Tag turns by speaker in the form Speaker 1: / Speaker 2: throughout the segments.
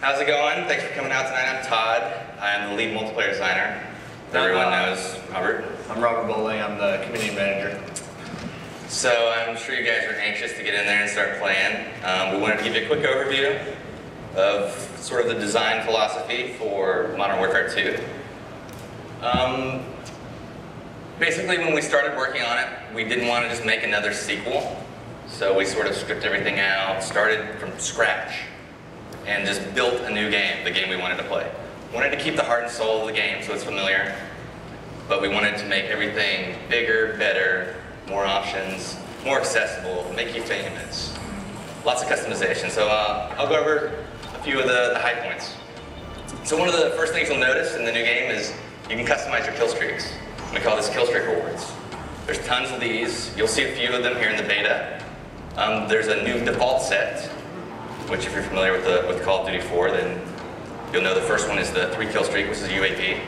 Speaker 1: How's it going? Thanks for coming out tonight. I'm Todd. I'm the lead multiplayer designer. Everyone knows Robert.
Speaker 2: I'm Robert Bowling. I'm the community manager.
Speaker 1: So I'm sure you guys are anxious to get in there and start playing. We wanted to give you a quick overview of sort of the design philosophy for Modern Warfare 2. Basically, when we started working on it, we didn't want to just make another sequel. So we sort of stripped everything out, started from scratch, and just built a new game, the game we wanted to play. We wanted to keep the heart and soul of the game so it's familiar, but we wanted to make everything bigger, better, more options, more accessible, make you famous. Lots of customization. So I'll go over a few of the high points. So one of the first things you'll notice in the new game is you can customize your kill streaks. We call this kill streak rewards. There's tons of these. You'll see a few of them here in the beta. There's a new default set, which if you're familiar with Call of Duty 4, then you'll know the first one is the 3 kill streak, which is UAV,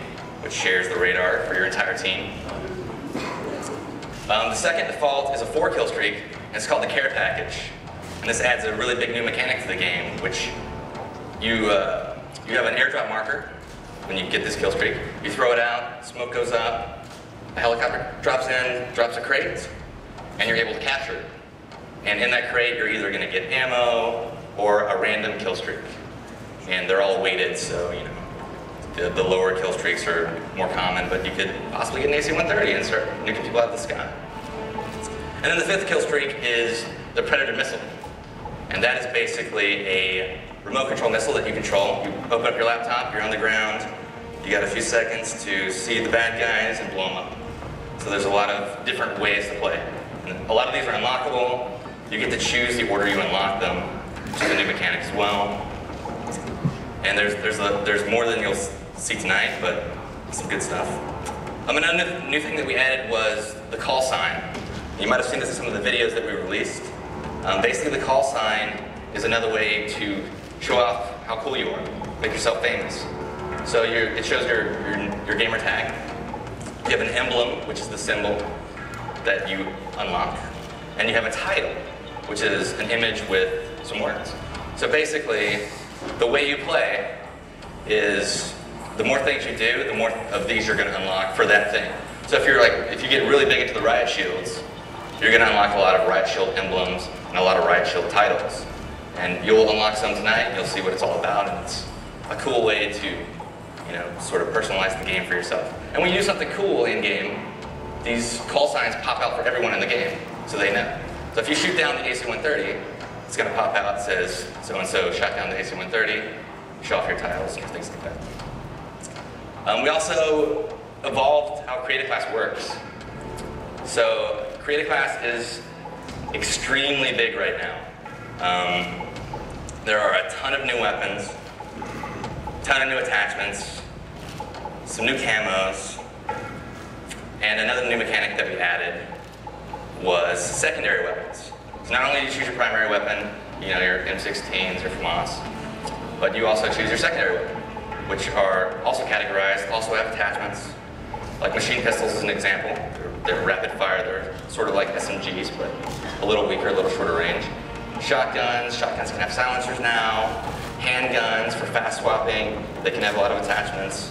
Speaker 1: which shares the radar for your entire team. The second default is a 4 kill streak, and it's called the care package. And this adds a really big new mechanic to the game, which you have an airdrop marker when you get this kill streak. You throw it out, smoke goes up, a helicopter drops in, drops a crate, and you're able to capture it. And in that crate, you're either going to get ammo or a random kill streak. And they're all weighted, so you know the lower kill streaks are more common, but you could possibly get an AC-130 and start nuking people out of the sky. And then the 5th kill streak is the Predator missile. And that is basically a remote control missile that you control. You open up your laptop, you're on the ground, you got a few seconds to see the bad guys and blow them up. So there's a lot of different ways to play. And a lot of these are unlockable. You get to choose the order you unlock them, which is a new mechanic as well. And there's more than you'll see tonight, but some good stuff. Another new thing that we added was the call sign. You might have seen this in some of the videos that we released. Basically, the call sign is another way to show off how cool you are, make yourself famous. So it shows your gamer tag. You have an emblem, which is the symbol that you unlock, and you have a title, which is an image with some words. So basically, the way you play is the more things you do, the more of these you're going to unlock for that thing. So if you get really big into the riot shields, you're going to unlock a lot of riot shield emblems and a lot of riot shield titles. And you'll unlock some tonight, and you'll see what it's all about, and it's a cool way to, you know, sort of personalize the game for yourself. And when you do something cool in game, these call signs pop out for everyone in the game, so they know. So if you shoot down the AC-130, it's going to pop out, says so-and-so shot down the AC-130, show off your titles and things like that. We also evolved how Creative Class works. So Creative Class is extremely big right now. There are a ton of new weapons, a ton of new attachments, some new camos, and another new mechanic that we added was secondary weapons. So not only do you choose your primary weapon, you know, your M16s or FAMAS, but you also choose your secondary weapon, which are also categorized, also have attachments. Like machine pistols is an example. They're rapid fire, they're sort of like SMGs, but a little weaker, a little shorter range. Shotguns can have silencers now. Handguns for fast swapping, they can have a lot of attachments.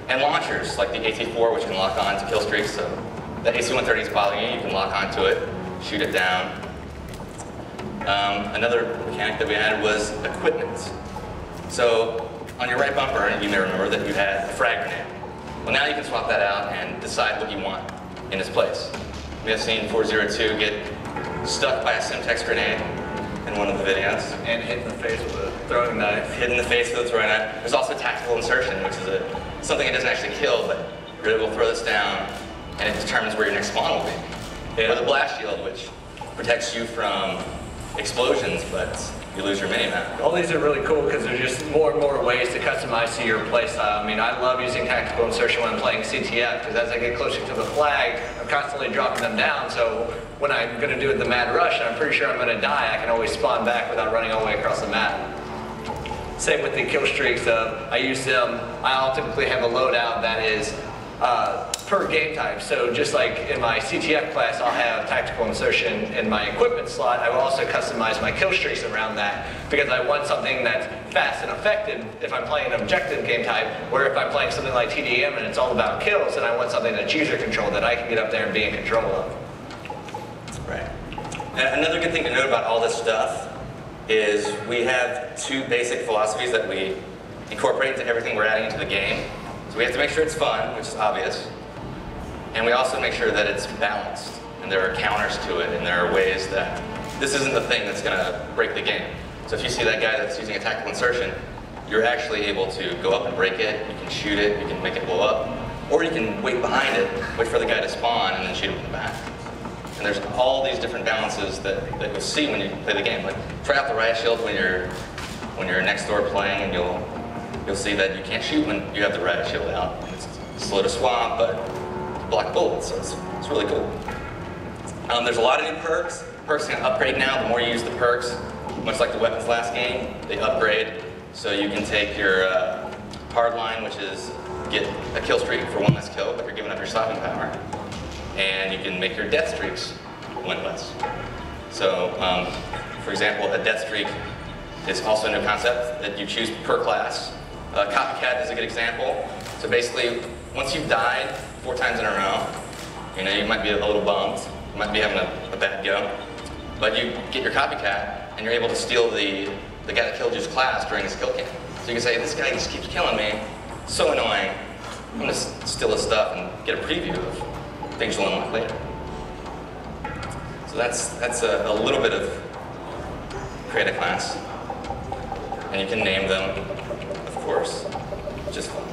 Speaker 1: And launchers, like the AT-4, which can lock on to kill streaks. So the AC-130 is bothering you, you can lock onto it, shoot it down. Another mechanic that we added was equipment. So on your right bumper, you may remember that you had a frag grenade. Well, now you can swap that out and decide what you want in its place. We have seen 402 get stuck by a Simtex grenade in one of the videos. And hit in the face with a throwing knife. Hit in the face with a throwing knife. There's also tactical insertion, which is something that doesn't actually kill, but you're able to throw this down, and it determines where your next spawn will be. Yeah. Or the blast shield, which protects you from explosions, but you lose your mini-map.
Speaker 2: All these are really cool because there's just more and more ways to customize to your playstyle. I mean, I love using tactical insertion when I'm playing CTF because as I get closer to the flag, I'm constantly dropping them down. So when I'm going to do the mad rush and I'm pretty sure I'm going to die, I can always spawn back without running all the way across the map. Same with the kill streaks. I use them. I'll typically have a loadout that is per game type. So just like in my CTF class, I'll have tactical insertion in my equipment slot. I will also customize my kill streaks around that because I want something that's fast and effective if I'm playing an objective game type, or if I'm playing something like TDM and it's all about kills, then I want something that's user control that I can get up there and be in control of.
Speaker 1: Right. And another good thing to note about all this stuff is we have two basic philosophies that we incorporate into everything we're adding into the game. So we have to make sure it's fun, which is obvious, and we also make sure that it's balanced, and there are counters to it, and there are ways that this isn't the thing that's going to break the game. So if you see that guy that's using a tactical insertion, you're actually able to go up and break it, you can shoot it, you can make it blow up, or you can wait behind it, wait for the guy to spawn, and then shoot him in the back. And there's all these different balances that you'll see when you play the game. Like, try out the riot shield when you're next door playing, and you'll see that you can't shoot when you have the riot shield out. It's slow to swap, but you block bullets, so it's really cool. There's a lot of new perks. Perks can upgrade now. The more you use the perks, much like the weapons last game, they upgrade. So you can take your hard line, which is get a kill streak for one less kill, but you're giving up your stopping power. And you can make your death streaks one less. So, for example, a death streak is also a new concept that you choose per class. Copycat is a good example. So basically, once you've died 4 times in a row, you might be a little bummed, you might be having a bad go, but you get your copycat, and you're able to steal the guy that killed you's class during his kill cam. So you can say, this guy just keeps killing me, so annoying, I'm gonna steal his stuff and get a preview of things you'll unlock later. So that's a little bit of create a class, and you can name them, of course, just fine.